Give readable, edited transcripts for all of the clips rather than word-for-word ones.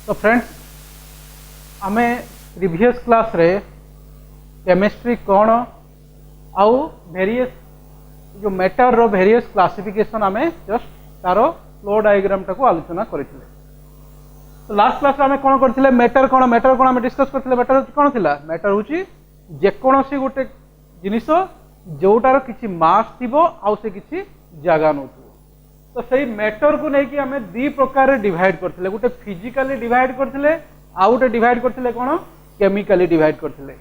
तो फ्रेंड्स आमे previous class रे केमिस्ट्री कौन आउ वेरियस जो मैटर रो वेरियस क्लासिफिकेशन आमे जस्ट तार फ्लो डायग्राम टाको आलोचना करथिले। तो लास्ट क्लास आमे कौन करथिले मैटर कौन आमे डिस्कस करथिले। मैटर कौन थिला मैटर होची जेकोनोसी गोटे जिनिस जोटार किछि मास थिबो आउ से किछि जगह नथो। तो सही मैटर को लेकिन आमे दी प्रकार रे डिवाइड करथिले। गोटे फिजिकली डिवाइड करथिले आउ गोटे डिवाइड करथिले कौन केमिकली डिवाइड करथिले।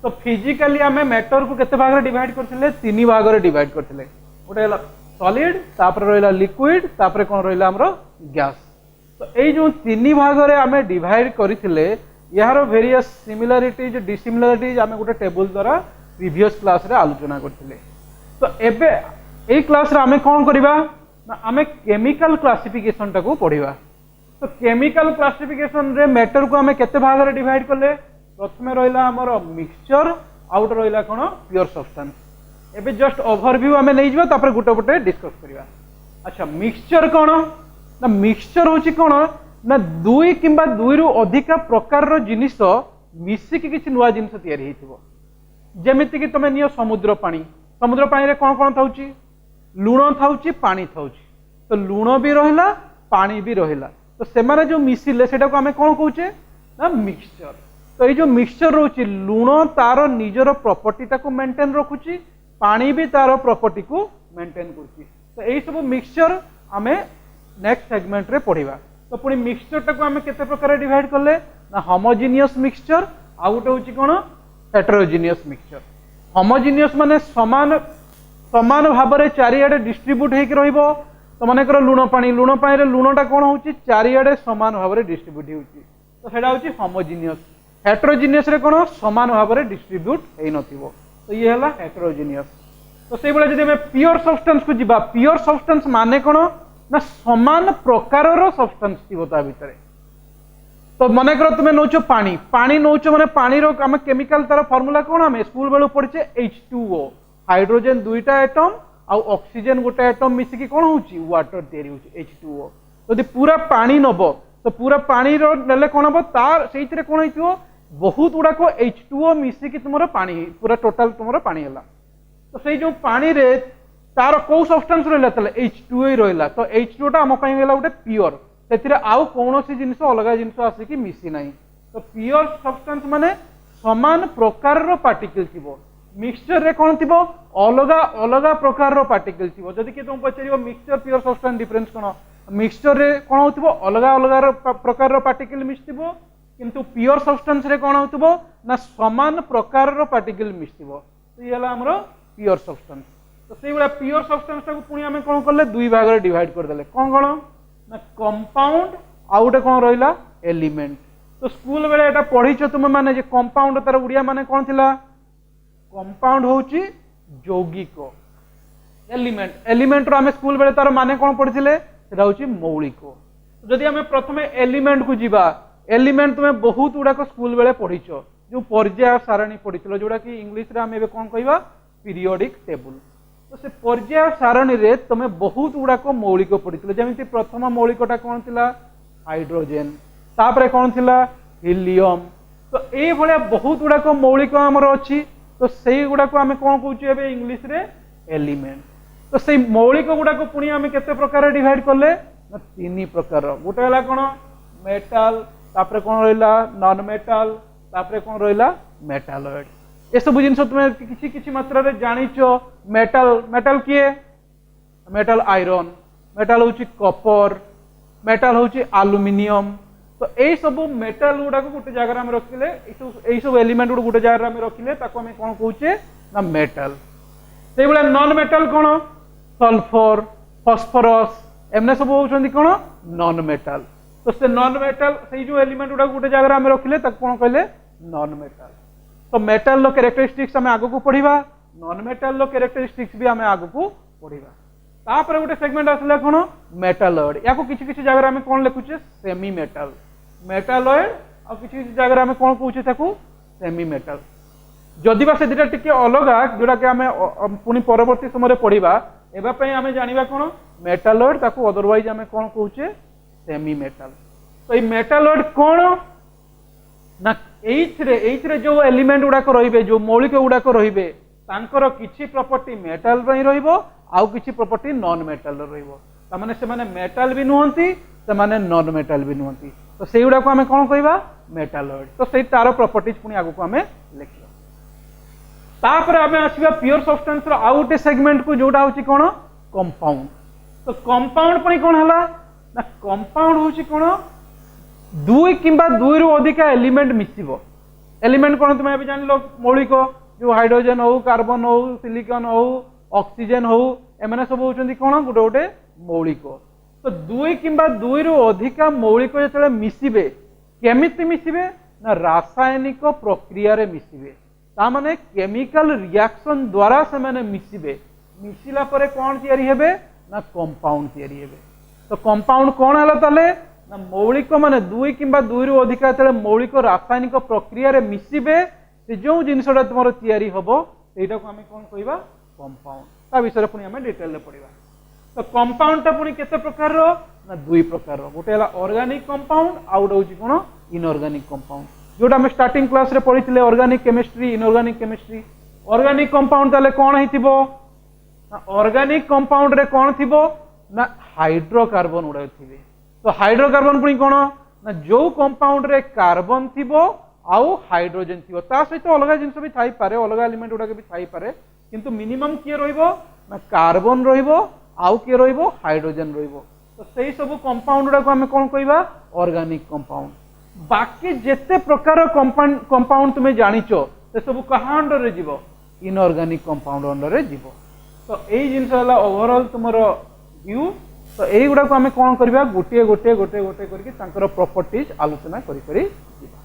तो फिजिकली आमे मैटर को केते भाग रे डिवाइड करथिले तीन भाग रे डिवाइड करथिले। गोटे हला सॉलिड तापर रहला लिक्विड तापर कौन रहला हमरो गैस। तो एई जो तीन भाग रे आमे डिवाइड करथिले यार वेरियस सिमिलरिटीज डिसिमिलरिटीज आमे गोटे टेबल द्वारा प्रीवियस क्लास रे आलोचना करथिले। तो एबे एई क्लास रे आमे कौन करिबा ना आमे केमिकल क्लासिफिकेशन टाको पढ़िबा। तो केमिकल क्लासिफिकेशन रे मैटर को आमे केते भाग रे डिवाइड करले प्रथमे रहला हमर मिक्सचर आउट रहला कोन प्योर सब्सटेंस। एबे जस्ट ओवरव्यू आमे नै जिबा तापर गुटे गुटे डिस्कस करिबा। अच्छा मिक्सचर कोन ना मिक्सचर होची कोन ना दुई किंबा दुई रु अधिक प्रकार रो जिनिस मिसी कि किछि नुवा जिनिस तयारी हेतिबो। जेमिति कि तमे नियो समुद्र पानी रे कोन कोन थाउची लुण थाउची पानी थाउची। तो लुण भी रहिला पानी भी रहिला तो से माने जो मिसिले सेटा को आमे कोन कहूचे ना मिक्सचर। तो ये जो मिक्सचर रोची लुण तार निजर प्रॉपर्टी टाको मेंटेन रखुची पानी भी तार प्रॉपर्टी को मेंटेन करची। तो यही सब मिक्सचर आमे नेक्स्ट सेगमेंट रे पढ़िबा। तो पुणी मिक्सचर टाको आमे केते प्रकार डिवाइड करले ना होमोजेनियस मिक्सचर आ गोटे होची कोन हेटेरोजेनियस मिक्सचर। होमोजेनियस माने समान समान भाव में चारिआडे डिस्ट्रीब्यूट होकर रहिबो। तो मानेकर लुण पानी रे लुणटा कौन होची चारिआडे समान भाव में डिस्ट्रीब्यूट होची। तो सेटा होची होमोजेनियस। हेटेरोजेनियस रे कौन समान भाव में डिस्ट्रीब्यूट हेई नथिबो। तो ये हला हेटेरोजेनियस। तो सेई बेला जदि हम प्योर सब्सटेंस को जिबा प्योर सब्सटेंस माने कौन ना समान प्रकार रो सब्सटेंस थिबो ता भितरे। तो मानेकर तुमे नौचो पानी नौचो माने पानी रो हम केमिकल तार फार्मूला कौन हम स्कूल बेलू पढ़िचे H2O हाइड्रोजन दुईटा एटम आउ ऑक्सीजन गोटे एटम मिसिकी कौन होची वाटर तयारी होची H2O। जदि पूरा पानी नबो तो पूरा पानी रो नेले कौन हबो तार सेइतरे कौन होइथिबो बहुत गुडा को H2O मिसिकी तुमरो पानी पूरा टोटल तुमरो पानी हला। तो सेई जो पानी रे तार को सब्सटेंस रहला तले H2O ही रहला। तो H2O टा हम पई गेला गोटे प्योर सेतिरे आउ कोनोसी जिनिस अलगा जिनिस आसी कि मिसी नाही। तो प्योर सब्सटेंस माने समान प्रकार रो पार्टिकल थिबो। मिक्सचर रे कौन थिबो अलग अलग प्रकार रो पार्टिकल थिबो। जदि कि तुम पचरिबो मिक्सचर प्योर सब्सटेंस डिफरेंस कोन मिक्सचर रे कौन होथिबो अलग अलग प्रकार रो पार्टिकल मिसथिबो किंतु प्योर सब्सटेंस रे कौन होथिबो ना समान प्रकार रो पार्टिकल मिसथिबो। तो ये हला हमरो प्योर सब्सटेंस। तो सेई बडा प्योर सब्सटेंस को पुणी आमे कोन करले दुई भाग रे डिवाइड कर देले कोन ना कंपाउंड आउ गोटे कौन रहिला एलिमेंट। तो स्कूल बेले एटा पढिछो तुम माने जे कंपाउंड तार उड़िया माने कौन थिला कंपाउंड होची यौगिक एलिमेंट रो आमे स्कूल बेले तार माने कौन पढिथिले सेटा होची मौलिक। जदि आमे प्रथमे एलिमेंट को जिबा एलिमेंट तुमे बहुत गुडा को स्कूल बेले पढिछो जो पर्याय सारणी पढिथिलो जोडा कि इंग्लिश रे आमे कोन कहबा पीरियोडिक टेबल। तो से पर्याय सारणी रे तुमे बहुत गुडा को मौलिक पढिथिलो। जेमिति प्रथम मौलिकटा कौन थिला हाइड्रोजन तापरे कौन थिला हीलियम। तो ए भलिया बहुत गुडा को मौलिक हमर अछि। तो सेई गुडा को आमे कोन कहउची एबे इंग्लिश रे एलिमेंट। तो सेई मौलिक गुडा को पुणी आमे केते प्रकार डिवाइड करले ना तीन प्रकार। गोटे हला कोन मेटल तापरे कोन रहला नॉन मेटल तापरे कोन रहला मेटालॉइड। ए सब जिंस तुमे किछि किछि मात्रा रे जानिचो। मेटल किए मेटल आयरन मेटल होची कॉपर मेटल होची एल्युमिनियम। तो यही सब मेटल गुडा को गोटे जगह में रखिले यही सब एलिमेंट गोटे जगह में रखिले ताको हम कौन कहूचे ना मेटल। से बेला नॉन मेटल कौन सल्फर फॉस्फोरस एमने सब होचंदी कौन नॉन मेटल। तो से नॉन मेटल से जो एलिमेंट गुडा गोटे जगह में रखिले ताको कौन कहले नॉन मेटल। तो मेटल लो कैरेक्टरिस्टिक्स हमें आगु को पढ़िबा नॉन मेटल लो कैरेक्टरिस्टिक्स भी हमें आगु को पढ़िबा। तापर गोटे सेगमेंट आसला कौन मेटालॉइड या को किछि किछि जगह में कौन लिखुचे सेमी मेटल मेटालॉइड और किछि किछि जगह में कौन कहउचे ताकू सेमी मेटल। जदि बा से दिटा टिके अलगा जोडा के हमें पुनी परवर्ती समय पढ़िबा एबा पई हमें जानिबा कौन मेटालॉइड ताकू अदरवाइज हमें कौन कहउचे सेमी मेटल। तो ये मेटालॉइड कौन ना एइथरे जो एलिमेंट गुड़ाक रहिबे जो मौलिक गुड़ाक रहिबे तांकर किछि प्रॉपर्टी मेटल रही रहिबो आउ किछि प्रॉपर्टी नॉन मेटल रहिबो ता माने से माने मेटल भी नुहंती से माने नॉन मेटल भी नुहंती तो सेई गुड़ाक हमें कोन कहबा मेटालॉइड तो सेई तार प्रॉपर्टीज पुनी आगु को हमें लेखियो तापर हमें आसीबा प्योर सब्सटेंस रो आउ गोटे सेगमेंट को जोडा होची कोन कंपाउंड तो कंपाउंड पुनी कोन हला ना कंपाउंड होची कोन दुई किंबा दुई रु अधिक एलिमेंट मिसिबो एलिमेंट कोन तुम अभी जान लो मौलिक जो हाइड्रोजन हो कार्बन हो सिलिकॉन हो ऑक्सीजन हो एमने सब होचंदी कोन गोटे गोटे मौलिक तो दुई किंबा दुई रु अधिक मौलिक जतले मिसिबे केमिति मिसिबे ना रासायनिक प्रक्रिया रे मिसिबे ता माने केमिकल रिएक्शन द्वारा से माने मिसिबे मिसिला परे कोन तयारी हेबे ना कंपाउंड तयारी हेबे तो कंपाउंड कोन हला ताले ना मौलिक माने दुई किंबा दुई रु अधिक जतले मौलिक रासायनिक प्रक्रिया रे मिसिबे से जो जिनसटा तुमर तयारी हबो सेटा को हमें कोन कहबा कंपाउंड ता विषय पुनी हमें डिटेल ले पड़िबा तो कंपाउंड टा पुनी केते प्रकार रो ना दुई प्रकार रो गोटे हला ऑर्गेनिक कंपाउंड आउ होची कोन इनऑर्गेनिक कंपाउंड जोटा हम स्टार्टिंग क्लास रे पढिथिले organic chemistry inorganic chemistry organic compound ताले कोन हिथिबो ना ऑर्गेनिक कंपाउंड रे कोन थिबो ना हाइड्रोकार्बन उडा थिबे तो हाइड्रोकार्बन पुनी कोन ना जो कंपाउंड रे कार्बन थिबो आउ हाइड्रोजन थिबो ता सहित अलग जिंस भी थाई पारे अलग एलिमेंट उडा के भी थाई पारे किंतु मिनिमम किए रहिबो ना कार्बन रहिबो आउ किए रहिबो हाइड्रोजन रहिबो तो सेही सब कंपाउंड उडा को हमें कोन कहबा ऑर्गेनिक कंपाउंड बाकी जेते प्रकार कंपाउंड तुमे जानिचो से सब कहा अंडर रे जीवो इनऑर्गेनिक कंपाउंड अंडर रे जीवो तो एई जिंस हला ओवरऑल तुमरो व्यू तो एई गुडा को हमें कोन करबा गोटे गोटे गोटे गोटे करके तांकर प्रॉपर्टीज आलोचना करी करी जीवा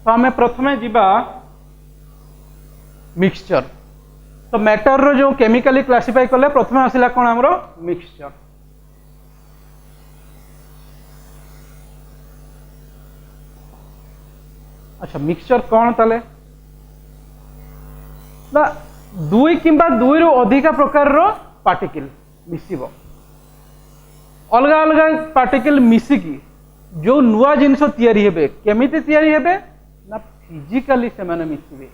तो आम प्रथमे जीवा मिक्सचर तो मैटर रो जो केमिकली क्लासिफाई कले प्रथमे आसिला कोन हमरो मिक्सचर अच्छा मिक्सचर कौन ताले ना दुई किंबा दुई रु अधिक प्रकार रो पार्टिकल मिसिबो अलग अलग पार्टिकल मिसिकी जो नुआ जिनस तयारी हेबे केमिति तयारी हेबे ना फिजिकली से माने मिसिबे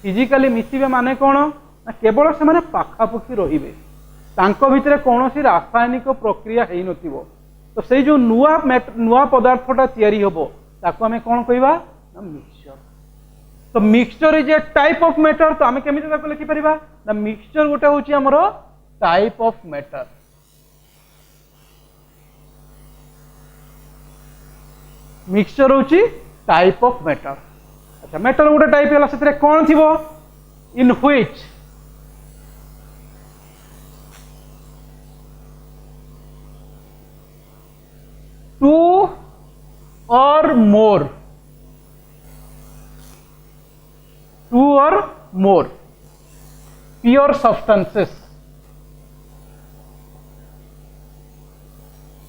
फिजिकली मिसिबे माने कोन ना केवल से माने पाखापुखी रहिबे तांको भितरे कोनोसी रासायनिक प्रक्रिया हेइ नथिबो तो सेई जो नुआ पदार्थटा तयारी होबो ताको हमें कोन कहबा ना मिक्सचर तो mixture is a type of matter तो हमें केमिति ताको लिखि परिबा ना मिक्सचर गोटे होची हमरो टाइप ऑफ मैटर मिक्सचर होची टाइप ऑफ मैटर अच्छा मैटर गोटे टाइप है से कौन थी इन व्हिच टू और more pure substances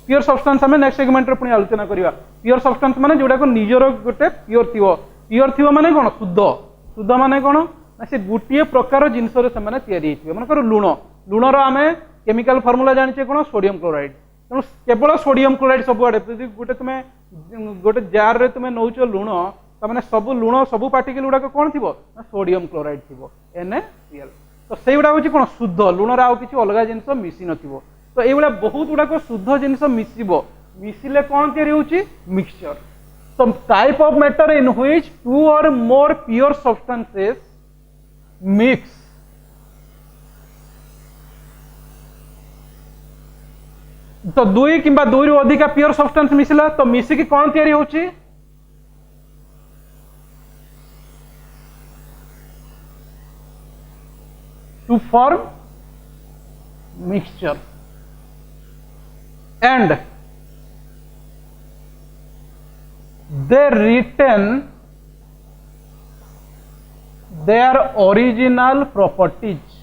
pure substance हमें नेक्स्ट सेगमेंट रे पुनी आलोचना करिवा प्योर सब्सटेंस माने जोडा को निजरो गोटे प्योर थिवो माने कोन शुद्ध माने कोन ना से गुटिए प्रकार जिंस रे से माने तयारी हिथिबे माने कर लुण रो हमें केमिकल फार्मूला जानिचे कोन सोडियम क्लोराइड तेणु केवल सोडियम क्लोराइड सब आड़े गोटे तुम्हें गोटे जार रे तुम्हें नौच लुण तमें सब लुण सब पार्टिकल गुड़ाक कौन थी सोडियम क्लोराइड थी NaCl तो से गुड़ा हूँ कौन शुद्ध लुणर आउ कि अलग जिनस मिसी न तो ये बहुत गुड़ाक शुद्ध जिनस मिसिबो मिसिले कौन तैयारी होची मिक्सचर तो type of matter in which two और मोर प्योर सब्सटेंसेस मिक्स तो दुई किंबा दुई रु अधिक प्योर सब्सटेंस मिसिला तो मिसिकी कौन तैयारी होची to form mixture and they retain their original properties.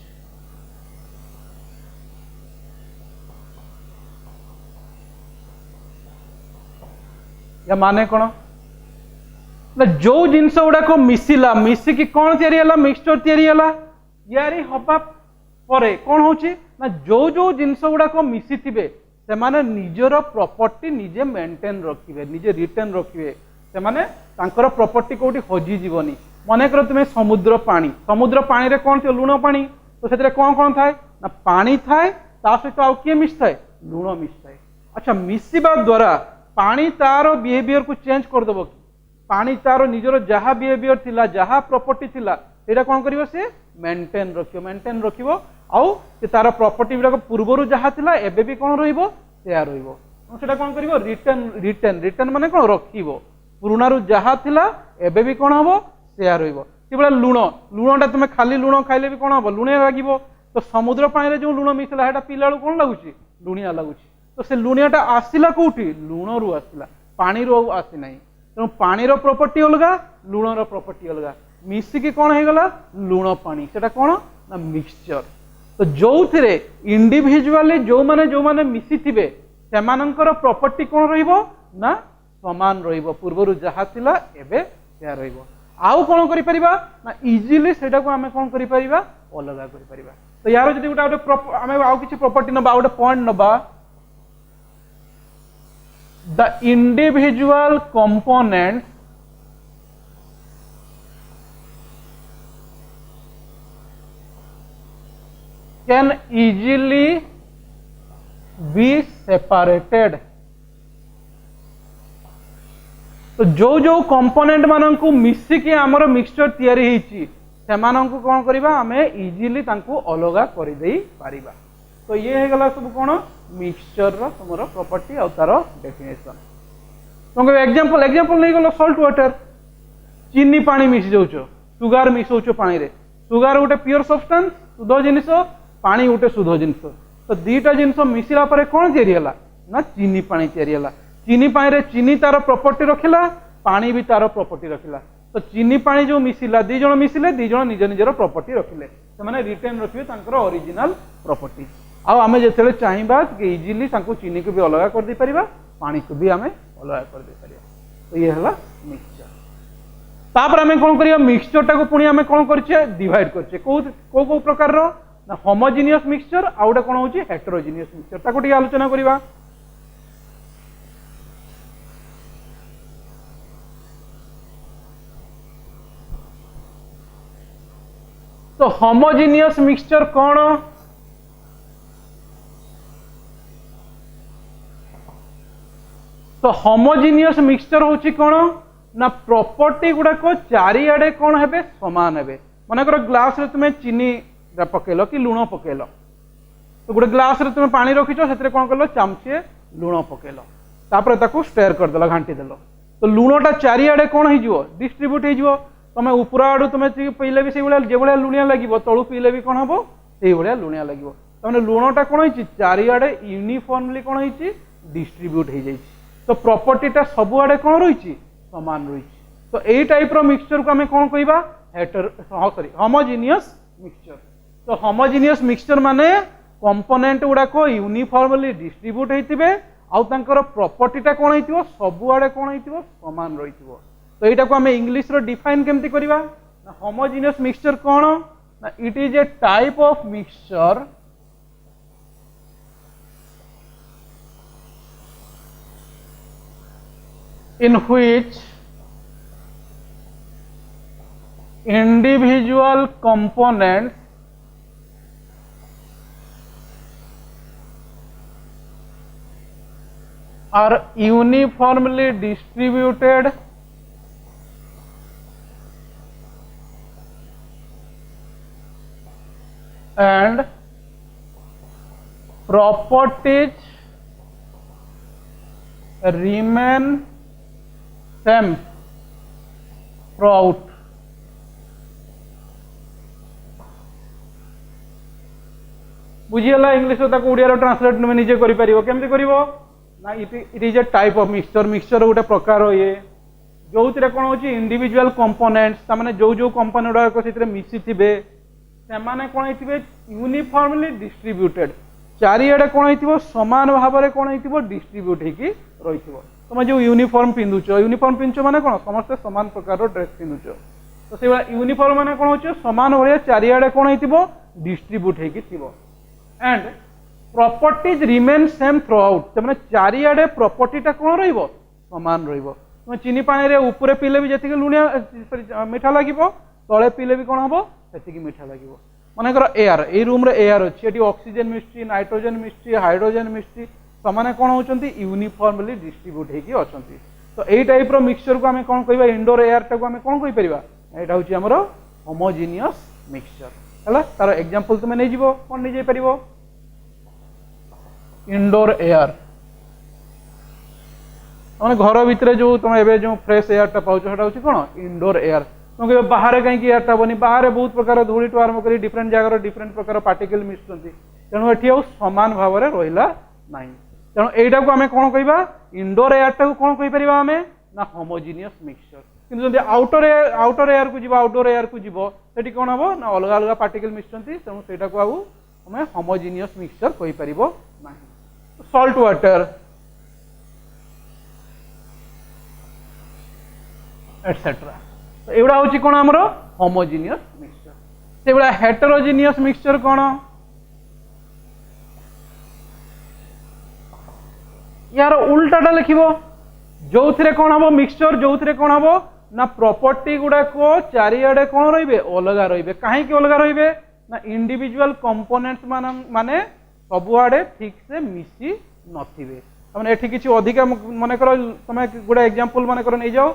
या माने कौन ना जो जिनस गुड़ाक मिसिला मिसिकी कौन या मिक्सचर या यारी हवा पर कौन हो ना जो जो जिनस गुड़ाक मिसी थे से माने निजर प्रॉपर्टी निजे मेंटेन रखिए निजे रिटेन रखिए से माने तांकर प्रॉपर्टी कोठी हजि जीवनी मन कर तुम्हें समुद्र पानी रे कौन थी लुण पानी तो से कौन कौन थाए ना पानी थाए ता सहित आउ किए मिसए लुण मिसए अच्छा मिसवा द्वारा पानी तार बिहेवियर को चेंज करदेव कि पानी तार निजर जहाँ बिहेवियर थिला जहाँ प्रॉपर्टी थिला सेटा कौन करिवो से मेंटेन रखिवो आउ से तार प्रॉपर्टी गुड़ाक पूर्वर जहाँ थिला एबे भी कौन रहिबो सेया रहिबो सेटा कौन करिवो रिटर्न माने कौन रखिवो पुराना रु जहाँ थिला एबे भी कौन हबो सेया रहिबो सेबला लुणटा तुम खाली लुण खाइले भी कौन हबो लुणिया लागिवो तो समुद्र पानी रे जो लुण मिसला हेटा पीला बेलू कौन लगुची लुणिया लगुची तो से लुणियाटा आसिला कोठी लुण रु आसिला पानी रु आसी नाही तेणु पानी रो प्रॉपर्टी अलगा लुण रो प्रॉपर्टी अलगा मिसिकी कौन हो गला लुण पानी सेटा कौन ना मिक्सचर तो जो थिरे इंडिविजुअली जो माने मिसी थिबे सेमानंकर प्रॉपर्टी कौन रहिबो ना समान रहिबो पूर्वरु जहा थिला एबे सेया रहिबो आउ कौन करि परिबा ना इजीली सेटा को हमें कौन करि परिबा अलगा करि परिबा तो यार जदि गोटे हमें आउ किछि प्रॉपर्टी नबा गोटे पॉइंट नबा the individual components can easily be separated तो जो कंपोनेंट मानन को मिसिकी हमर मिक्सचर तयारी हेची सेमान को कौन करिबा हमें इजीली तांको अलगा कर देई पारिबा तो ये है गला सब कौन मिक्सचर रो तुमरो प्रॉपर्टी और तार डेफिनेशन तुमको एग्जांपल नहीं गलो सॉल्ट वाटर चीनी पानी मिसी जाउछो सुगार मिसौछो पानी रे सुगार गोटे प्योर सब्सटेंस शुद्ध जिनिस पानी गोटे शुद्ध जिनिस तो दीटा जिनिस मिसिला परे कौन तयारी हला ना चीनी पानी तयारी हला चीनी पानी रे चीनी तार प्रॉपर्टी रखिला पानी भी तार प्रॉपर्टी रखिला तो चीनी पानी जो मिसिला दी जण मिसिले दी जण निज निजर प्रॉपर्टी रखिले से माने रिटेन रखिबे तांकर ओरिजिनल प्रॉपर्टी आउ आमे जेतेले चाहिबा कि इजीली तांको चीनी को भी अलग कर दे परिबा पानी को भी आमे अलग कर दे परिबा तो ये हला मिक्सचर तापर आमे कोन करिया मिक्सचर टाको पुनी आमे कोन करछे डिवाइड करछे को प्रकार रो ना होमोजेनियस मिक्सचर आउडा कोन होची हेटेरोजेनियस मिक्सचर ताको टी आलोचना करिबा तो होमोजेनियस मिक्सचर कौन तो होमोजेनियस मिक्सचर होची कौन ना प्रॉपर्टी गुड़ाक चारिआडे कौन हेबे समान हेबे मनकर ग्लास रे तुम चीनी पकेल कि लुण पकेल तो गोटे ग्लास रे तुम पानी रखिछ से कौन कल चामचे लुण पकेल तापर ताको स्टेयर करदेल घांटी देल तो लुणटा चारिआडे कौन हो डिस्ट्रीब्यूट हो तुम ऊपर आड़ू तुम पीले भी जो भाया लुणिया लगे तलू पीले भी कौन हम से भाया लुणिया लगे तमें लुणटा कौन हो चारिआडे यूनिफॉर्मली कौन हो डिस्ट्रीब्यूट हो जाए तो प्रॉपर्टीटा सबुआडे कौन रही समान रही तो यही टाइप रो मिक्सचर को आम कौन कहवा सॉरी होमोजेनियस मिक्सचर तो होमोजेनियस मिक्सचर माने कंपोनेंट गुड़ाक यूनिफॉर्मली डिस्ट्रीब्यूट होते आउ तांकर प्रॉपर्टीटा कौन हो सबुआडे कौन हो समान रही तो यहाँ को आम इंग्लिश रो डिफाइन केमती करवा होमोजेनियस मिक्सचर कौन ना it is a type of mixture in which individual components are uniformly distributed and properties remain same throughout बुझीगला इंग्लिश ओडिया ट्रांसलेट तुम निजे करें केमती कर ना it is a type of mixture mixture गोटे प्रकार ये जो थे कौन हो इंडिविजुअल कंपोनेंट्स माने जो जो कंपोनेंट गुड़ाक से मिसी थे से कौन होते यूनिफॉर्मली डिस्ट्रीब्यूटेड चारिआडे कौन हो समान भाव में कौन हो डिस्ट्रीब्यूट हो रही तुम जो यूनिफॉर्म पिंधुच माने कौन समस्ते समान प्रकार ड्रेस पिंधुच तो से यूनिफॉर्म माने कौन हो समान भाया चारिआडे कौन हो distribute and properties remain same through out मैंने चारिआडे प्रॉपर्टीटा कौन रमान तुम चीनी पानी रे ऊपर पीले भी जी लुणिया मीठा लगे तले पीले भी कौन हम से मीठा लगे मनकर एयर ये रूम रे एयर अच्छी ये oxygen mystery nitrogen mystery hydrogen mystery समान कौन होती यूनिफॉर्मली डिस्ट्रीब्यूट होती तो यही टाइप रो मिक्सचर को आम कौन कह इंडोर एयर टाक आम कौन कहीपर यहाँ हूँ आमर होमोजिनियस मिक्सचर है तार एग्जांपल तुम नहीं जीव कौन नहीं जापर इंडोर एयर मैंने घर भितर जो तुम एवं जो फ्रेश एयर पाच हूँ कौन इंडोर एयर तुम कह बाहर कहीं एयरटा बनी बाहर बहुत प्रकार धूली टू आरम्भ कर डिफरेंट जगार डिफरेंट प्रकार पार्टिकल मिशुंट तेणु ये सामान भाव में रहा ना तेणु यहीटा को आम कौन कह इंडोर एयरटा को कौन कहीपर आम ना होमोजिनियस मिक्सचर किंतु जब आउटर एयर को आउटडोर एयर को जीव से कौन हम ना अलग अलग पार्टिकल मिशुंट तेणु से आम होमोजिनियस मिक्सचर कहीपर ना सॉल्ट वाटर एटसेट्रा तो एगुड़ा हूँ कौन आमर होमोजिनियस मिक्सचर से भाया हेटेरोजिनियस मिक्सचर कौन यार उल्टाटा लिख जो थे कौन हम मिक्सचर जो थे कौन हम ना प्रॉपर्टी गुड़ाक चारिआडे कौन रे अलग रे कहीं अलग रे ना इंडिविजुअल कंपोनेंट्स माने सबुआडे ठीक से मिसी नथिबे एठी किछि अधिका मन कर तुम गोटे एग्जांपल मन कर नहीं जाओ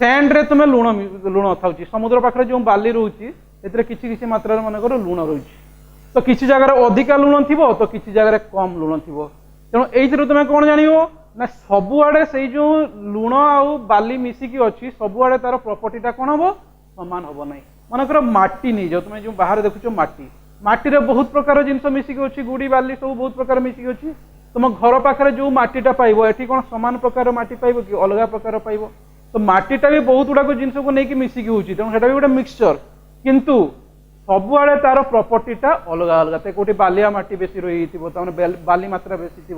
सैंड रे तुम लुण था समुद्र पाखे जो बाली रोचे किसी मात्रा मन कर लुण रोचे तो किसी जगह अधिका लुण थी तो किसी जगह कम लुण थी तेणु ये तुम कौन जान ना सबुआडे से जो लुण आउ बाली मिसिकी अच्छी सबुआडे तार प्रॉपर्टीटा कौन हम समान हम ना मनकर माटी नहीं जाओ तुम जो बाहर देखुच माटी रे बहुत प्रकार जिनस मिसिकी अच्छी गुड़ी बाली सब बहुत प्रकार मिसिकी अच्छी तुम घर पाखे जो मटीटा पाइब एटी कौन समान प्रकार माटी पाइब कि अलग प्रकार पाइब तो मटीटा भी बहुत गुड़ाक जिनस को लेकिन मिसिकी होती तेणु से गोटे मिक्सचर किंतु सबुआडे तार प्रॉपर्टीटा अलग अलग कौटी बालिया माटी बेसी रही बाली मात्रा बेसी थी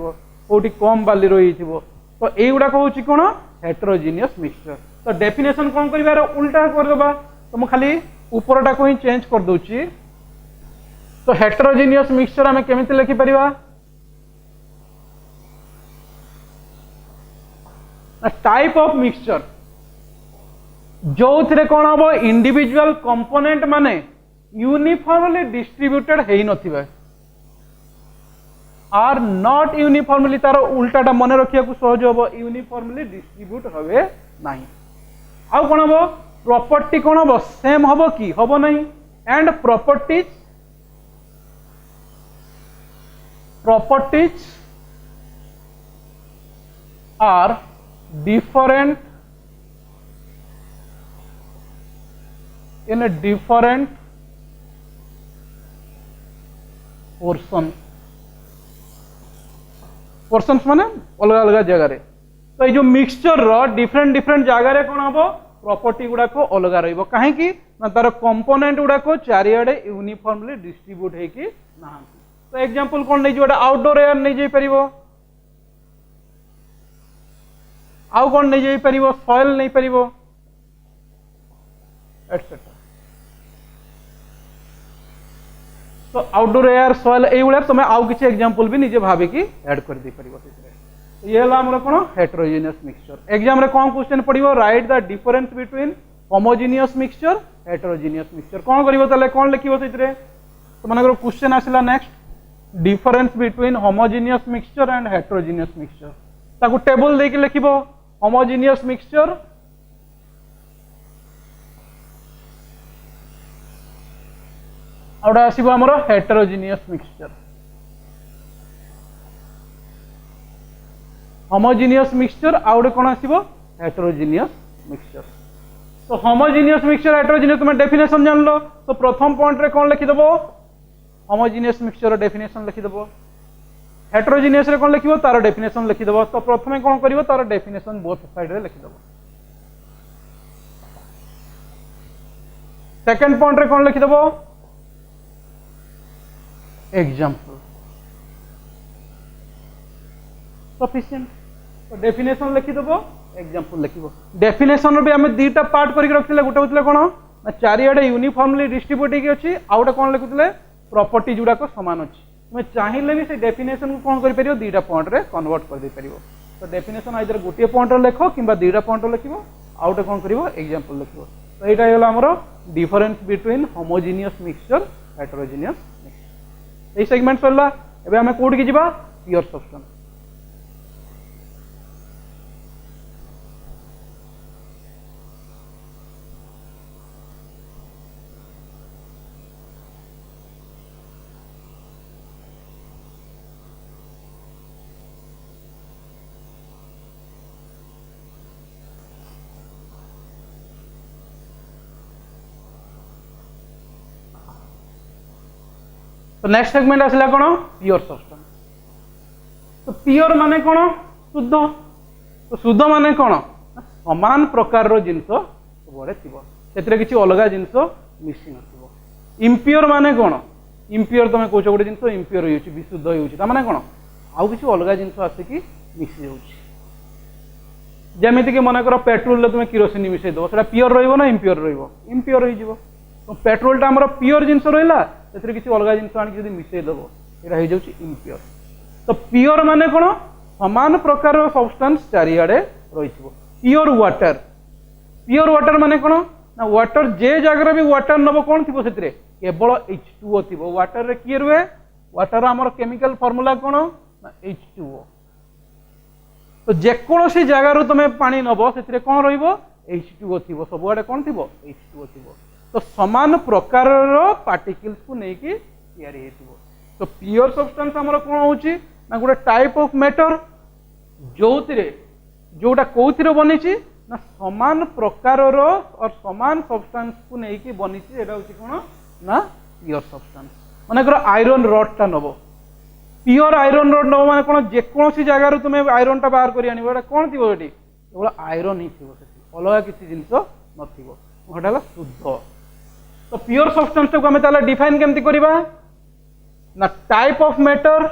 कौटी कम बाली रही तो युवाक हूँ कौन हेटेरोजिनियस मिक्सचर तो डेफिनेशन कौन कर उल्टा करदे तो मुझे खाली उपरटा को ही चेंज कर दूची तो हेटेरोजिनियस मिक्सचर आम केमिति लिखिपर टाइप ऑफ मिक्सचर जो थे कौन हम इंडिविजुअल कंपोनेंट माने यूनिफॉर्मली डिस्ट्रीब्यूटेड है नथिबे आर नॉट यूनिफॉर्मली तार उल्टाटा मन रखिया सहज हम यूनिफॉर्मली डिस्ट्रीब्यूट हे ना आउ कौन हम प्रॉपर्टी कौन हम सेम हम कि हम नहीं and properties are different in a different portions माने अलग अलग जगह रे तो ये जो मिक्सचर रो डिफरेंट डिफरेंट जगह रे कौन हम प्रॉपर्टी गुड़ा को अलग रहिबो काहे कि ना तार कंपोनेंट गुड़ा को चारिआडे यूनिफॉर्मली डिस्ट्रीब्यूट है कि ना तो एग्जांपल कौन नहीं जोटा आउटडोर एयर नहीं जाई परिबो आउ कौन नहीं जाई परिबो सॉइल नहीं परिबो एटसेट्रा तो आउटडोर एयर सॉइल एइबुला तुम आउ किछि एग्जांपल भी निजे भाबी कि ऐड कर दे परिबो तो ये हला हमर कोन हेटेरोजेनियस मिक्सचर एग्जाम रे कोन क्वेश्चन पड़िबो write the difference between homogeneous mixture heterogeneous mixture कोन करिवो तले कोन लिखिबो सेतरे तो मानकर क्वेश्चन आसिला next difference between homogeneous mixture and heterogeneous mixture ताकू टेबल देके लिखिबो होमोजेनियस मिक्सचर आउडा आसीबो हमर हेटेरोजेनियस मिक्सचर होमोजेनियस मिक्सचर आउडे कोन आसीबो हेटेरोजेनियस मिक्सचर तो होमोजेनियस मिक्सचर हेटेरोजेनियस तुम डेफिनेशन जान लो तो प्रथम पॉइंट रे कोन लिखि देबो होमोजेनियस मिक्सचर डेफिनेशन लिखि देबो हेटेरोजेनियस रे कोन लिखिबो तार डेफिनेशन लिखि देबो तो प्रथमे कोन करिवो तार डेफिनेशन बोथ साइड रे लिखि देबो सेकंड पॉइंट रे कौन लिखिदेव एग्जांपल सफिशिएंट तो डेफिनेशन लिखिदेव एग्जांपल लिखिबो डेफिनेशन भी आम दुईटा पार्ट करके रखिले गोटे होतले कोन ना चारिआडे यूनिफॉर्मली डिस्ट्रीब्यूट की अच्छी आउ गोटे कौन लिखुले प्रॉपर्टी गुड़ाक सामान अच्छी तुम चाहिए भी से डेफिनेशन को कौन कर दुईटा पॉइंट रे कन्वर्ट कर दे परिबो तो डेफिनेशन आइदर गोटे पॉइंट लिख कि दुईटा पॉइंट लिख आउ गोटे कौन कर एग्जांपल लिख तो यहाँ होगा आमर difference between homogeneous mixture heterogeneous mixture ये सेगमेंट सरला एबे आमे कोड की जिबा प्योर सब्सटेंस तो नेक्स्ट सेगमेंट आसला कौन प्योर सब्सटेंस तो प्योर माने कौन शुद्ध तो शुद्ध माने कौन समान प्रकार जिनस सब थी किसी अलग जिनस मिसी न इम्प्योर माने कौन इम्प्योर तुम कौच गोटे जिन इम्प्योर विशुद्ध होने कौन आउ किसी अलग जिनस आसिक मिसी जाऊँगी मनकर पेट्रोल तुम किरोसिन मिसई दब से प्योर रहा इम्प्योर इम्प्योर हो पेट्रोलटा आम प्योर जिनस रहा से किसी अलग जिन आनी मिसई दब यहाँ हो इम्प्योर तो प्योर माने कौन समान प्रकार सब्सटेंस चारिआडे रही प्योर वाटर माने कौन ना वाटर जे जगह भी वाटर नब कौन थी से केवल H2O थी वाटर रे किए रुए वाटर आमर केमिकल फॉर्मूला कौन ना H2O तो जेकोसी जगार तुम पानी नब से कौन H2O थी सबुआडे कौन थी H2O थी तो समान प्रकार पार्टिकल्स को लेकिन तैयारी तो प्योर सब्सटेंस आमर कौन होची ना गोटे टाइप ऑफ मैटर जोटा कौन बनी ना समान प्रकार और समान सब्सटेंस को लेकिन बनी कौन ना प्योर सब्सटेंस मानकर आयरन रड टा नब प्योर आयरन रड नब माने कौन जेकोसी जगार तुम आयरन टा बाहर कर आने कौन थी ये केवल आयरन ही थी अलग किसी जिनस ना शुद्ध तो प्योर सब्सटेंस को आम डिफाइन केमती करवा ना type of matter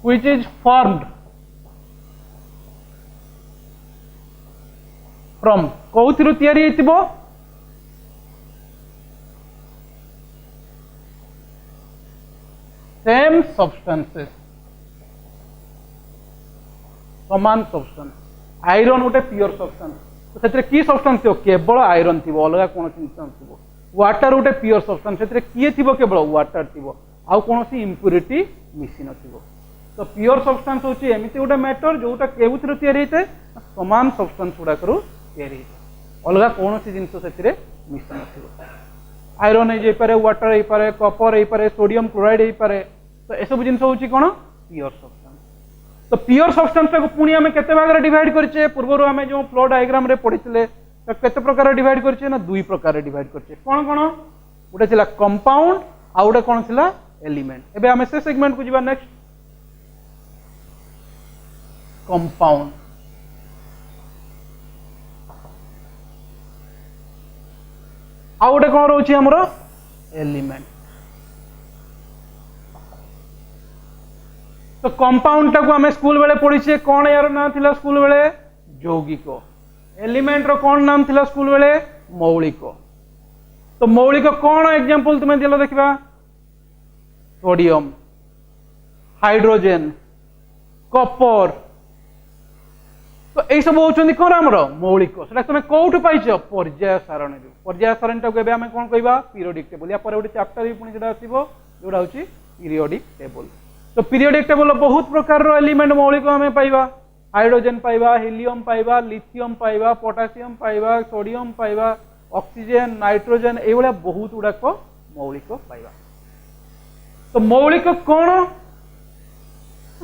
which is formed from कौथिरो तैयारी हेतिबो सेम सब्सटेंसेस समान सब्सटेंस आयरन गोटे प्योर सब्सटेंस तो की सब्सटेंस थी केवल आयरन थी अलग कौन जिन थी वाटर गोटे प्योर सब्सटेंस से किए थी केवल वाटर थी आउ कौन इम्प्यूरिटी मिसी न तो प्योर सब्सटेंस होची एमिति गोटे मैटर जोटा केउथिरो तैयारी होते समान सब्सटेंस गुड़ाक तैयारी होते अलग कौन जिन से मिसी न आयरन हो जाए वाटर हो पारे कपर हो पारे सोडियम क्लोराइड हो पारे तो एसबू जिन होची कौन प्योर सब्सटेंस तो प्योर सब्सटेंस को पुणी आम केते भाग डिवाइड करछे पूर्व आम जो फ्लो डायग्राम रे पढ़िथिले तो केते प्रकार डिवाइड करछे ना दुई प्रकार डिवाइड करछे कौन कौन गोटे थिला कंपाउंड आ गोटे कौन थिला एलिमेंट एबे आम से सेगमेंट को जिबा नेक्स्ट कंपाउंड आ गोटे कौन रोचे हमरो एलिमेंट तो कंपाउंड टाको आम स्कूल बेले पढ़ीचे कौन यार ना थिला स्कूल बेले यौगिक एलिमेंट रो कौन नाम थिला स्कूल बेले मौलिक तो मौलिक कौन एग्जांपल तुम्हें दिल देखा सोडियम हाइड्रोजेन कपर तो यही सब होती कौन आमर मौलिक से तुम कौटू पाइच पर्याय सारणी टाक कौन कह पीरियोडिक टेबल या गोटे चैप्टर भी पुणी आसो जोड़ा हूँ पीरियोडिक टेबल तो पीरियोडिक टेबल बहुत प्रकार एलिमेंट मौलिक आम पाइबा हाइड्रोजेन पाइबा हिलियम पाइबा लिथियम पाइबा पोटासियम पाइबा सोडियम पाइबा ऑक्सीजन नाइट्रोजेन ये बहुत गुड़ाक मौलिक पाइबा तो मौलिक कौन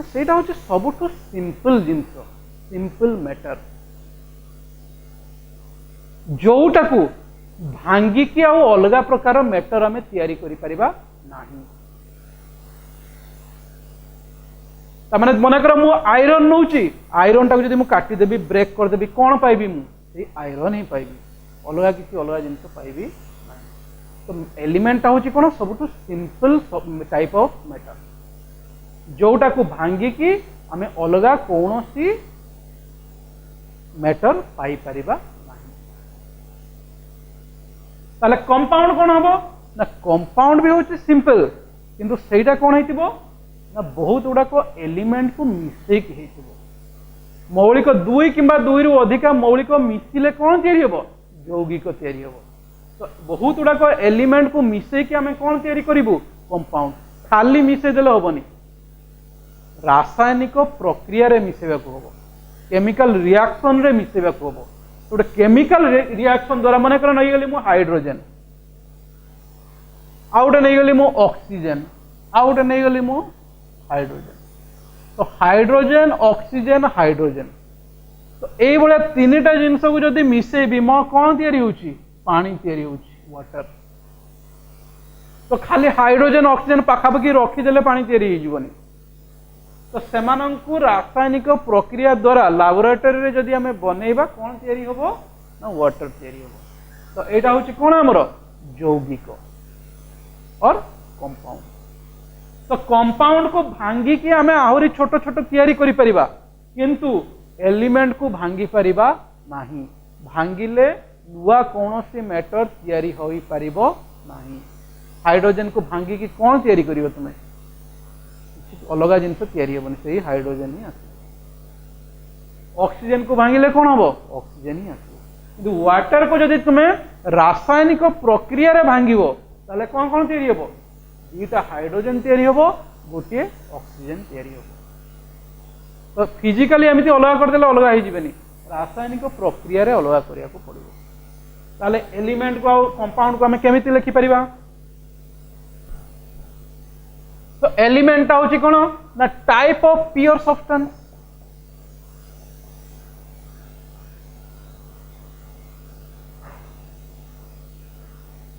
से सबुठ सिंपल जिनस सिंपल मैटर जोटा को भांगिकी आउ अलग प्रकार मैटर आम तैयारी करि परिबा नाही तामाने मनकर मु आयरन नौची आयरन टाको जदि मु काटी देबी ब्रेक कर देबी कोन पाइबी मु से आयरन ही पाइबी अलगा किसी अलगा जिनिस पाइबी ना। तो एलिमेंट होची कोन सबटु सिंपल टाइप ऑफ मेटल जोटा को भांगी की आमे अलगा कोनोसी मैटर पाई परिबा नाही। ताले कंपाउंड कोन हबो ना कंपाउंड भी होची सिंपल किंतु सेटा कोन हेतिबो ना बहुत गुड़ा को एलिमेंट को मिसेक हेतिबो मौलिक दुई किंबा दुई रु अधिका मौलिक मिसिले कोन तयारी हबो यौगिक तयारी हबो। तो बहुत गुड़ा को एलिमेंट को मिसेक के आमे कोन तयारी करिवु कंपाउंड खाली मिसे देले हबनी रासायनिक प्रक्रिया रे मिसेबा को हबो केमिकल रिएक्शन रे मिसेबा को हबो। तो केमिकल रिएक्शन द्वारा मन कर नै गली मु हाइड्रोजन आउट नै गली मु ऑक्सीजन आउट नै गली मु हाइड्रोजन। तो हाइड्रोजन ऑक्सीजन हाइड्रोजन तो एई बळे तीनटा जिंस को जदी मिसेबी म कोन तयारी होची पानी तयारी होची वाटर। तो खाली हाइड्रोजन ऑक्सीजन पाखापाखि रखी देले पानी तयारी हो जीवनी। तो सेमानंकु रासायनिक प्रक्रिया द्वारा लैबोरेटरी रे जदी हमें बनेइबा कोन तयारी होबो ना वाटर तयारी होबो। तो एटा होची कोन हमर यौगिक और कंपाउंड। तो कंपाउंड को भांगी कि हमें आहुरी छोट छोट तयारी करि परिबा किंतु एलिमेंट को भांगी परिबा नाही भांगिले नुआ कोनोसी मैटर तयारी होई परिबो नाही। हाइड्रोजन को भांगी कि कोन तयारी करिवो तुमे अलग जिनस तयारी हेबनी से हाइड्रोजन ही आसो। ऑक्सीजन को भांगिले कोन हबो ऑक्सीजन ही आसो किंतु वाटर को जदि तुमे रासायनिक प्रक्रिया रे भांगिबो ताले कोन कोन तयारी हेबो दुईटा हाइड्रोजन तयारी हेबो गोटे ऑक्सीजन तयारी हेबो। तो फिजिकली एमती अलग कर देले अलग हो जिवेनी रासायनिक प्रक्रिया रे अलग करिया को पड़िबो। ताले एलिमेंट को आ कंपाउंड को हमें केमिति लिखि परिबा। तो एलिमेंट होची कोन ना type of pure substance.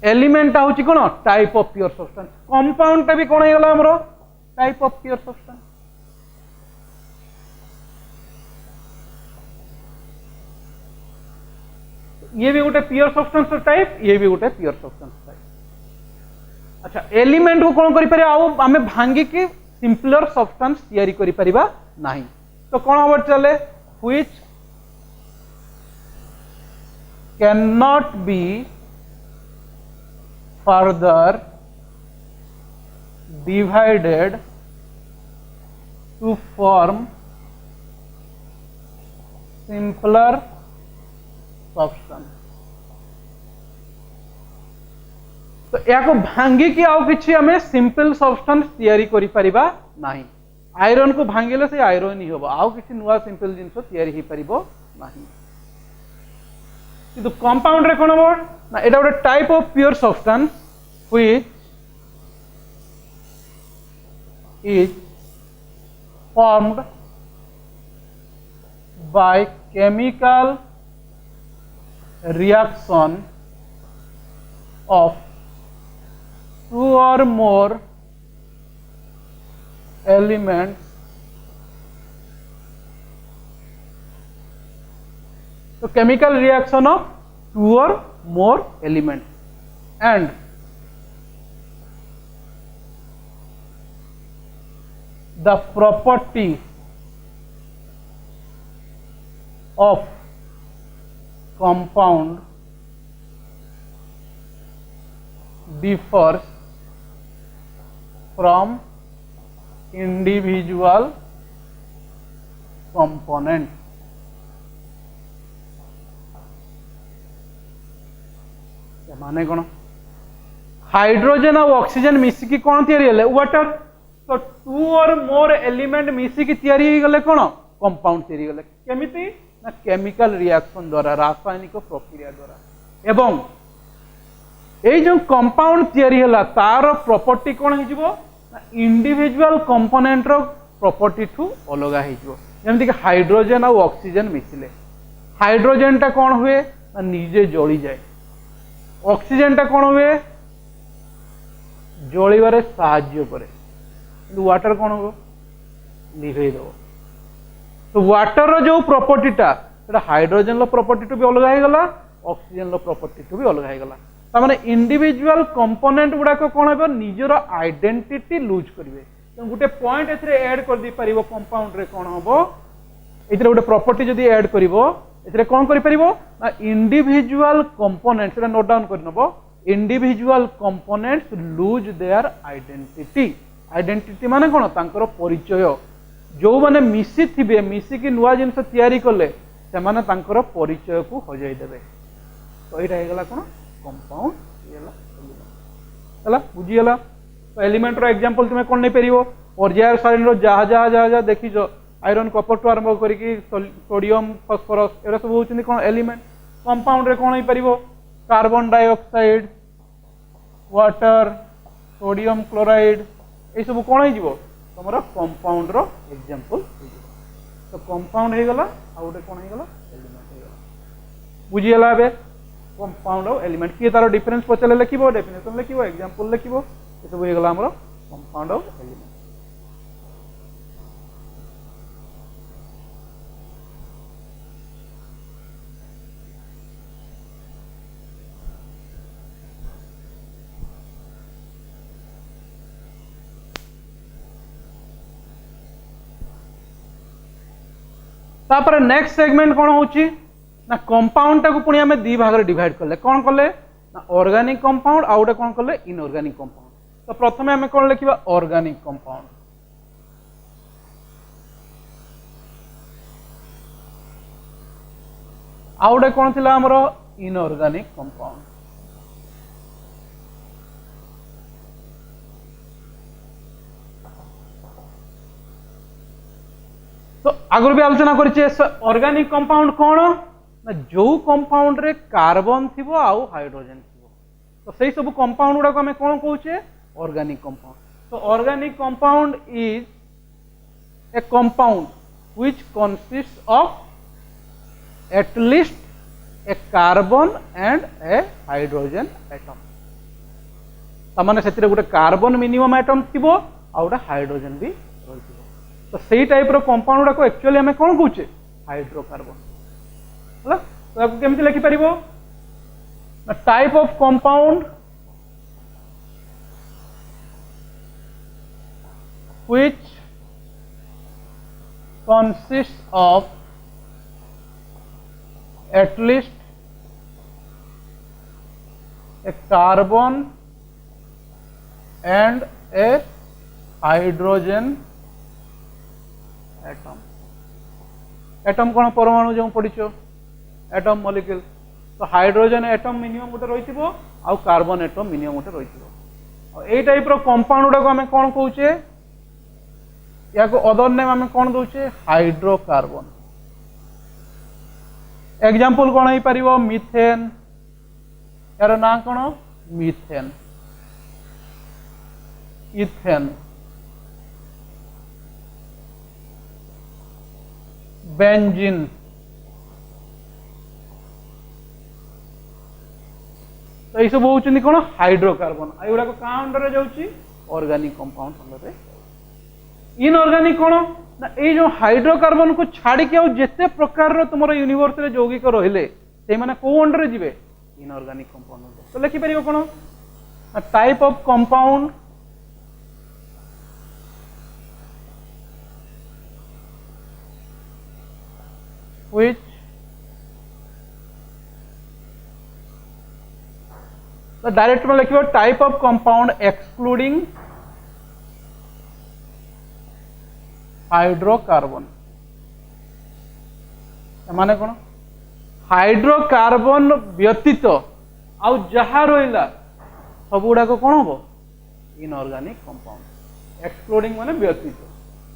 Element होची कोन type of pure substance compound टा भी कोन हेला हमरो टाइप ऑफ प्योर सब्सटेंस। ये भी गोटे प्योर सब्सटेंस टाइप ये भी गोटे प्योर सब्सटेंस टाइप। अच्छा एलिमेंट को कौन करि परिबा आउ आमे भांगी के सिंपलर सब्सटेंस तयारी करि परिबा नाही। तो कौन हम चले which can not be further divided to form simpler substance. तो या को भांगी कि आउ किछि हमें सिंपल सब्सटेंस तयारी करि परिबा नाही। आयरन को भांगिले से आयरन ही होबो आउ किछि नुवा सिंपल जिंस तयारी ही परिबो नाही। किंतु कंपाउंड रे कोन होबो ना एटा गोटे type of pure substance which is formed by chemical reaction of two or more elements so chemical reaction of two or more elements and the property of compound differs from individual component। माने कौन hydrogen और oxygen मिसिकी कौन तैयारी हेले water. तो to और मोर element मिसिकी तैयारी गले कौन कंपाउंड तैयारी गले केमिति ना केमिकल रिएक्शन द्वारा रासायनिक प्रक्रिया द्वारा एवं ये जो कंपाउंड तैयारी हला तार प्रॉपर्टी कौन हो इंडिविजुअल कंपोनेंट रो प्रॉपर्टी ठू अलग हो जमती कि हाइड्रोजन और ऑक्सीजन मिसिले हाइड्रोजन टा कौन हुए ना निजे जली जाए ऑक्सीजन टा कौन हुए जलिबारे साहाय्य करे वाटर कौन हो लिभे दो। तो वाटर रो जो प्रॉपर्टीटा सेटा हाइड्रोजन रो प्रॉपर्टी टू भी अलग हो गला, ऑक्सीजन रो प्रॉपर्टी टू भी अलग हो गला। त माने इंडिविजुअल कंपोनेंट गुडा को कोन हेबो निजर आइडेंटिटी लूज करिवे। तो गुटे पॉइंट एथरे ऐड कर दी परिबो कंपाउंड रे कोन होबो एथरे गुटे प्रॉपर्टी जदी ऐड करिवो एथरे कोन करि परिबो ना इंडिविजुअल कंपोनेंट सेटा नोट डाउन कर नबो। Individual components lose their identity. Identity माने कोन तांकर परिचय जो माने मिसी थिबे मिसी की नुवा जिंस तयारी करले से माने तांकर परिचय को हजाई देबे। तो एटा हे गला कोन कंपाउंड येला हला बुझी हला। तो एलिमेंट रो एग्जांपल तुमे कोन नै परिबो पर्याय सारणी रो जहा जहा जहा जहा देखिजो आयरन कॉपर टू आरंभ करिकी सोडियम फास्फोरस एरा सब होउछनी कोन एलिमेंट। कंपाउंड रे कोन हे परिबो carbon dioxide water sodium chloride ए सब कोन हे जिवो तमरा कंपाउंड रो एग्जांपल हे जिवो। तो कंपाउंड हे गला आ उटे कोन हे गला एलिमेंट हे गला। बुझी हला बे कंपाउंड और एलिमेंट की तार डिफरेंस पचले लिखिबो डेफिनेशन लिखिबो एग्जांपल लिखिबो ए सब हे गला हमरो कंपाउंड और एलिमेंट। तापर नेक्स्ट सेगमेंट कौन होची ना कंपाउंड टाको पुणी आमे दी भाग रे डिवाइड करले कौन करले ना ऑर्गेनिक कंपाउंड आ उडे कौन करले इनऑर्गेनिक कंपाउंड। तो प्रथमे आमे कौन लिखिबा ऑर्गेनिक कंपाउंड। आ उडे कौन थिला हमरो इनऑर्गेनिक कंपाउंड। तो आगुरी भी आलोचना करिचे ऑर्गेनिक कंपाउंड कौन ना जो कंपाउंड रे कार्बन थिबो आउ हाइड्रोजन थिबो। तो सही सब कंपाउंड गुडा को हमें कौन कहूचे ऑर्गेनिक कंपाउंड। तो organic compound is a compound which consist of at least a carbon and a hydrogen atom. तमाने सेतिरे गुटे कार्बन मिनिमम एटम थिबो आ गुटे हाइड्रोजन भी रहिथिबो। तो सही टाइप रो कंपाउंड गुडा को एक्चुअली हमें कौन कहूचे हाइड्रोकार्बन हला। तो आपको केमति लिखि परिबो ना type of compound which consists of at least a carbon and a hydrogen atom. Atom कौन परमाणु जो पढ़िचो एटम मॉलिक्यूल। तो हाइड्रोजन एटम मिनिमम गोटे रही आउ कार्बन एटम मिनिमम गोटे रही। ए टाइप रो कंपाउंड गुडा को हमें कौन कहूचे या को अदर नेम हमें कौन दउचे हाइड्रोकार्बन। एग्जांपल कौन हो पारिबो मिथेन यार ना कौन मिथेन इथेन बेंजीन तो ये सब होउचनी कोन हाइड्रोकार्बन। आ एगुडा को का अंडर जाउची ऑर्गेनिक कंपाउंड अंडर। इनऑर्गेनिक कोन ना ए जो हाइड्रोकार्बन को छाड़ी के जेते प्रकार रो तुमरो यूनिवर्स रे यौगिक रहिले से माने को अंडर जिवे इनऑर्गेनिक कंपाउंड अंडर। तो लिखि परिबो कोन type of compound which the direct में लिखिबो type of compound excluding hydrocarbon. माने कोन हाइड्रोकार्बन व्यतीत आउ जहा रोइला सब गुडा को कोन होबो इनऑर्गेनिक कंपाउंड। एक्सक्लूडिंग माने व्यतीत।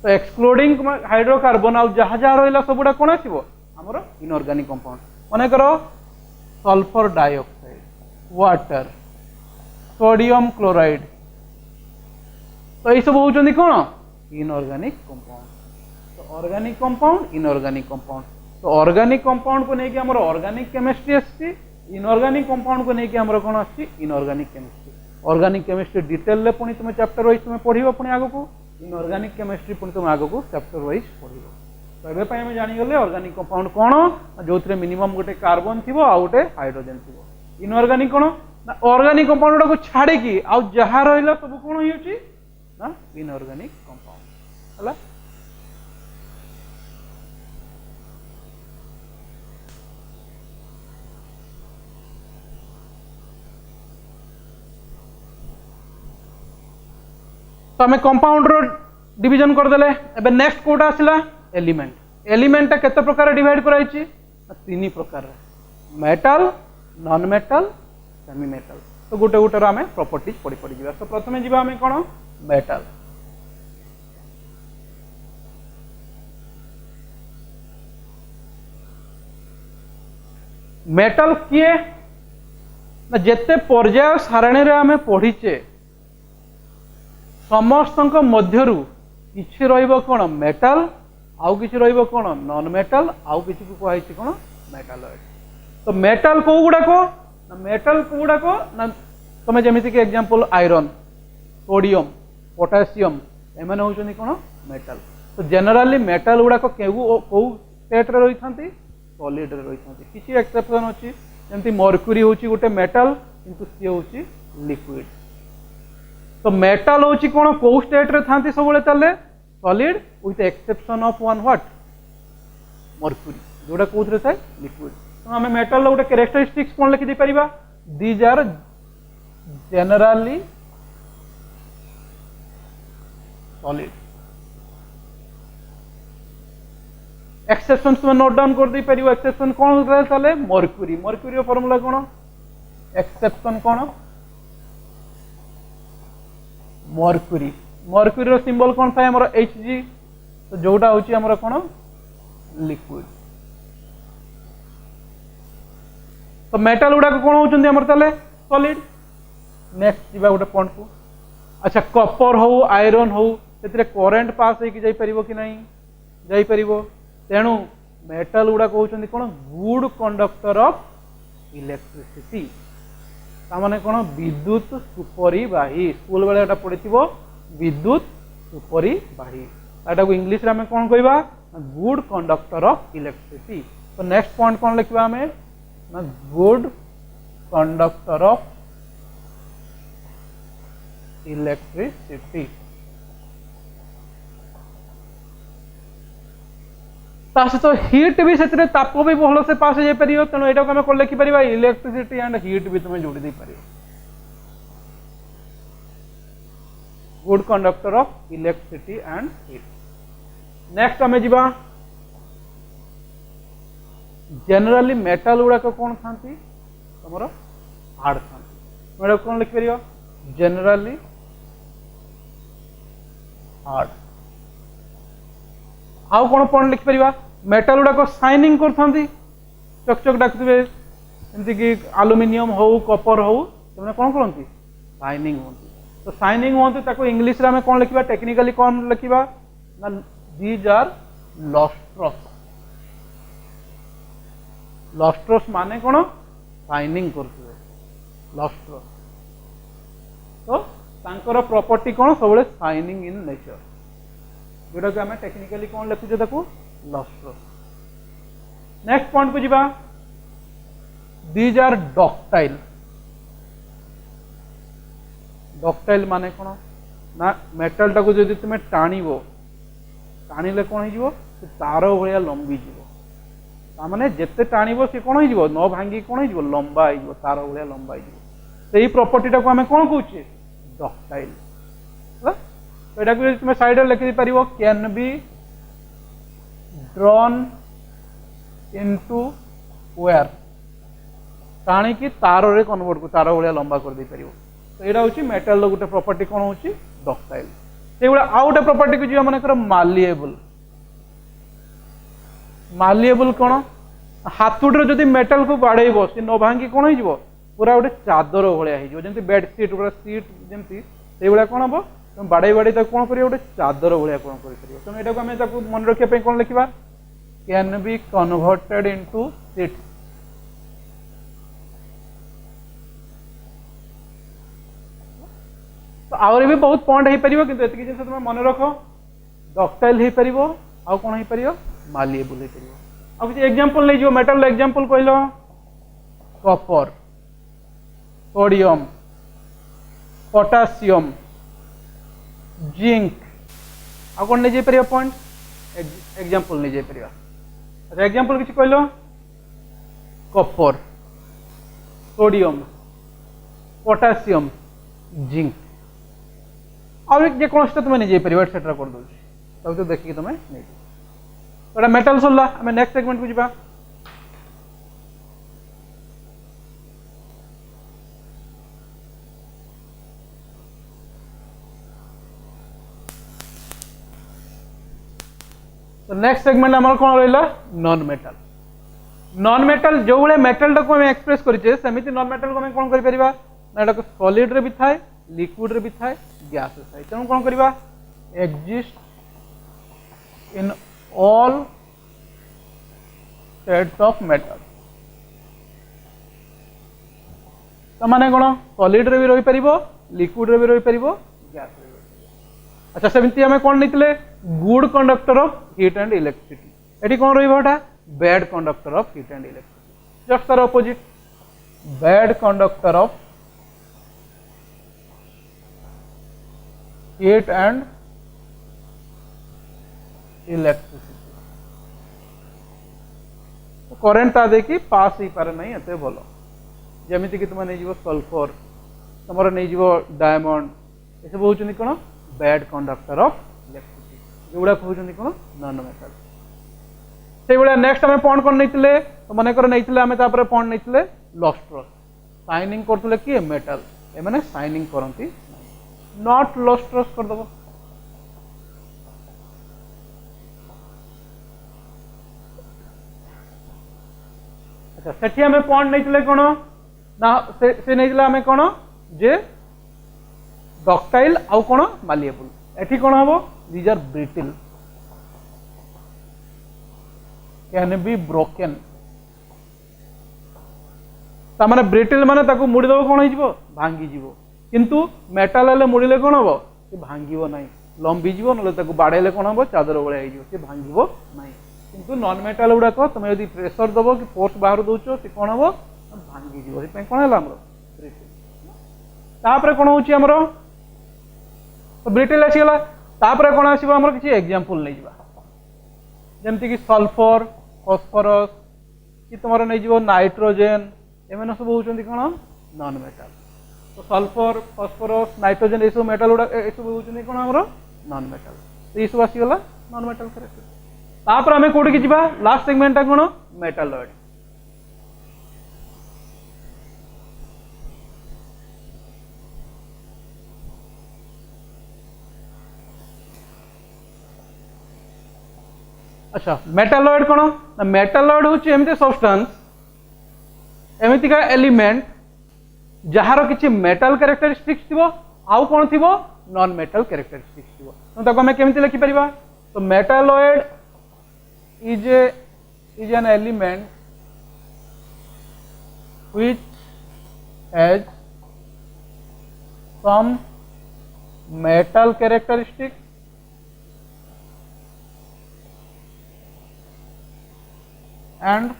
तो एक्सक्लूडिंग हाइड्रोकार्बन आउ जहा जहा रोइला सब गुडा कोन आसीबो हमरो इनऑर्गेनिक कंपाउंड। माने करो sulphur dioxide water sodium chloride तो ये सब होउचंदी कोन इनऑर्गेनिक कंपाउंड। तो ऑर्गेनिक कंपाउंड इनऑर्गेनिक कंपाउंड। तो ऑर्गेनिक कंपाउंड को नेकी हमरो ऑर्गेनिक केमिस्ट्री आसी इनऑर्गेनिक कंपाउंड को नेकी हमरो कोन आसी inorganic chemistry. Organic chemistry detail ले पुनी तुम चैप्टर वाइज तुम पढिबो पुनी आगो को इनऑर्गेनिक केमिस्ट्री पुणी तुम आग को चैप्टर वाइज पढ़ तो एबे आम जानीगले ऑर्गेनिक कंपाउंड कौन जो थे मिनिमम गोटे कार्बन थी आ गोटे हाइड्रोजन थी इनऑर्गेनिक कौन ना ऑर्गेनिक कंपाउंड को छाड़ी आउ जहाँ रहा सब कौन हो इनऑर्गेनिक कंपाउंड है। तो आम कंपाउंड रो डिवीजन करदेले एबे नेक्स्ट कोटा आसला एलिमेंट एलिमेंट केते प्रकार डिवाइड कराई तीन प्रकार metal non metal semi metal तो गोटे गोटे आम प्रॉपर्टीज पढ़ी पढ़ी जा तो प्रथम जी आम कौन मेटल मेटल किए ना जेते पर्याय सारणी रे आम पढ़ीचे समस्त मध्यरु किछि रहिबो कोन मेटल आउ किछि रहिबो कोन नॉन मेटल आउ किछि को कहै छि कोन मेटालॉइड तो मेटल को गुडा को ना मेटल को गुडा को ना तमे जेमिति के एग्जांपल आयरन सोडियम पोटेशियम एमाने होचनी कोन मेटल तो जनरली मेटल गुडा को को स्टेट रे रहिथांती सॉलिड रे रहिथांती किछि एक्सेप्शन अछि जेमिति मर्क्यूरी होची गोटे मेटल किंतु सी होची लिक्विड तो मेटल होची कोन को स्टेट रे थांती सबले तले solid with exception of one what mercury जोडा कोथरे थाय लिक्विड तो हमें मेटल लो गोटे कैरेक्टरिस्टिक्स कोन लिखि दे परिबा these are generally solid exception तुम नोट डाउन कर दे परिबो एक्सेप्शन कोन रहे तले मर्क्यूरी मर्क्यूरी फार्मूला कोन एक्सेप्शन कोन मर्क्यूरी मर्क्यूरी रो सिंबल कौन था हमर Hg तो जोटा होची हमर कोन लिक्विड तो मेटल गुडा कोन होचंदी हमर तले सॉलिड नेक्स्ट जीवा गोटे पॉइंट को अच्छा कॉपर हो आयरन हो सेतिरे करंट पास हे कि जाई परिबो कि नहीं जाई परिबो तेणु मेटल गुडा होचंदी कोन गुड कंडक्टर ऑफ इलेक्ट्रिसिटी तामाने कोन विद्युत सुपरिवाही स्कूल बेले एटा पढिथिबो विद्युत सुपरिवाही एटा को इंग्लिश रे हमें कोन कहबा गुड कंडक्टर ऑफ इलेक्ट्रिसिटी तो नेक्स्ट पॉइंट कोन लिखबा हमें ना गुड कंडक्टर ऑफ इलेक्ट्रिसिटी तो हीट भी से ताप भी भल से पास हो पार तेणु यहाँ को आम लिखिपर इलेक्ट्रिसिटी एंड हीट भी तुम्हें जोड़ी दे पार good conductor of electricity and heat next आम जा जनरली मेटल गुड़ाक कौन था तुम हार्ड था कौन लिखिपर जनरली हार्ड आउ कौन पॉइंट लिखिपर मेटल गुड़ाक साइनिंग करथांती चक चक डाकुवे एमती कि एल्युमिनियम हो कॉपर हो से कौन करती साइनिंग होती तो साइनिंग होती ताको इंग्लिश रे हमें कौन लिखा टेक्निकली कौन लिखा ना दीज आर लस्ट्रस लस्ट्रस माने कौन साइनिंग करते लस्ट्रस तो तांकर प्रॉपर्टी कौन सब साइनिंग इन नेचर जोटा को आम टेक्निकली कौन लिखुचे ताको लस्ट्रस नेक्स्ट पॉइंट को जीवा दीज आर डक्टाइल डक्टाइल माने कौन ना मेटल टाको जदि तुम टाणीबो टाणीले कौन हो तार भाया लंबी जीव माने जेते टाणीबो से कौन हो न भांगी कौन हो लंबा हो तार भाया लंबा हो प्रॉपर्टी टाको आम कौन कहूचे डक्टाइल तो यहाँ तुम साइड लिखि पार can be drawn into wire टाणी की तार रे कन्वर्ट को तार भाया लंबा कर दे पार तो यहाँ हूँ मेटल गोटे प्रॉपर्टी कौन हो डक्टाइल से आउ गोटे प्रॉपर्टी को जी मानकर मालिएबल मालिएबल कौन हाथुड़ी जदि मेटल को बाड़ेब सी न भांगी कौन हो पूरा गोटे चादर भाया होती बेडसीट पूरा सीट जमी से भाया कौन हम तुम बाड़े बाड़े कौन कर गोटे चादर भाया कौन कर तेणु यहाँ आम मन रखा कौन लिखा can be converted into seat तो आउरी भी बहुत पॉइंट हो पार कि एति जिन तुम मन रख डक्टाइल हो पार आउ कौन हो पार मालिएबल हो पार आ किसी एग्जांपल नहीं जो मेटल एग्जांपल कहल कॉपर सोडियम पोटासियम जिंक आ कौन नहीं जापर पॉइंट एग्जांपल नहीं जापर अच्छा एग्जांपल किसी कहल कॉपर सोडियम पोटासियम जिंक और जेकोसी तुम नहीं जापर एटसेट्रा कर दूँ सब तो देखिए तुम नहीं तो मेटल सरला आम नेक्स्ट सेगमेंट को जा तो नेक्स्ट सेगमेंट आम कौन रहा नॉन मेटल जो भाई मेटल टाक एक्सप्रेस करें सेमती नॉन मेटल को कौन कर सॉलिड रे भी थाए लिक्विड रे भी थाए गैस थाए तेणु कौन करवा exist in all states of metal तो माने कौन सॉलिड रे भी रही पार लिक्विड रे भी रही पार गैस रे अच्छा सेमती आम कौन नहीं good conductor of heat and electricity ये कौन रहा bad conductor of heat and electricity just तार opposite bad conductor of heat and electricity current ता देखी पास ही पारे नहीं एते भल जमीती कि तुम नहीं सल्फर तुम नहीं डायमंड ये सब होती कौन बैड कंडक्टर ऑफ इलेक्ट्रिसिटी जोड़ा कहते कौन नॉन मेटल से भाया नेक्स्ट आम पॉइंट कौन नहीं तो मनकर नहीं आम पॉइंट नहीं लस्ट्रस साइनिंग करते किए मेटल एम साइनिंग करती नॉट लस्ट्रस करदेव अच्छा सेठी आम पॉइंट नहीं कौन ना से नहीं आम कौन जे डक्टाइल आउ कौन मालिएबल एठी कौन हम these are brittle can be broken तामाने ब्रिटिल माने ताको मुड़ी दबो कौन हो भांगी जीवो किंतु मेटाल हेले मुड़िले कौन हम से भांगिबो नाही लंबी जीवो नले ताको बाड़ेले कौन हम चादर भलिया हो से भांगिबो नाही किंतु नॉन मेटाल गुड़ाक तुम यदि प्रेशर दब कि फोर्स बाहर दौच से कौन हम भांगी जीवो से कौन है ब्रिटिल तापर कौन होमर तो ब्रिटिल आसीगला तापर कौन आसो किसी एग्जांपल नहीं जा जमती कि सल्फर फॉस्फरस कि तुम नहीं नाइट्रोजेन एम सब होती कौन नॉन मेटाल तो सल्फर फॉस्फरस नाइट्रोजेन ये सब मेटाल गुड़ा ये सब होती कौन आम नॉन मेटाल तो ये सब आसीगला नॉन मेटाल कैरेक्टर तापर आम कौटी की लास्ट सेगमेंटा कौन मेटालॉइड अच्छा मेटालॉइड कौन ना मेटालॉइड हूँ एमती सब्सटेंस एमती का एलिमेंट जार किसी मेटाल कैरेक्टरिस्टिक्स थी आउ कौन थी नॉन मेटाल कैरेक्टरिस्टिक्स थी तो आम केमती लिखिपर तो metalloid is an element which has some metal characteristics and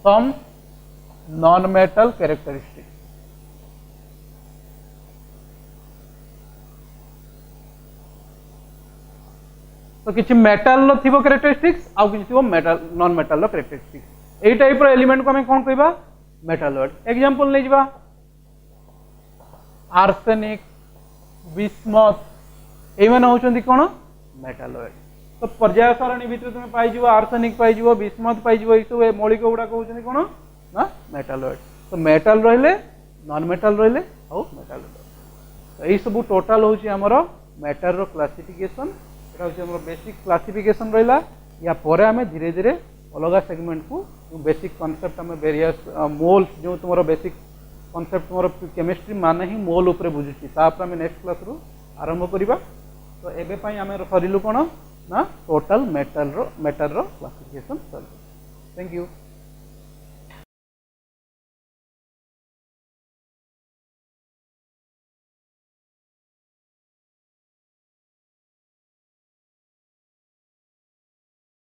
some non-metal characteristics. तो किसी मेटाल थी कैरेक्टरिस्टिक्स आउ किसी मेटाल नॉन मेटाल कैरेक्टरिस्टिक्स यही टाइप एलिमेंट को हमें कौन कहबा मेटालॉइड एग्जांपल नहीं जा आर्सेनिक बिस्मथ ये होती कौन मेटालॉइड तो पर्याय सारणी भितर तुम पाई आर्सेनिक पाई बिस्मथ पाई ये सब मौलिक गुड़ाक होती कौन ना मेटालॉइड तो मेटाल रहिले नॉन मेटाल रहिले आउ मेटाल तो यही सब टोटाल हूँ आमर मैटर रो क्लासिफिकेशन ये हूँ बेसिक क्लासिफिकेशन रहा या पर आम धीरे धीरे अलग सेगमेंट को बेसिक कॉन्सेप्ट आम वेरियस मोल्स जो तुम बेसिक कॉन्सेप्ट तुम केमिस्ट्री मान ही मोल उपर बुझुची आम नेक्स्ट क्लास रू आरंभ करवा तो एवं आम सरिलु कौन ना टोटल मेटर रो क्लासिफिकेशन सर थैंक यू।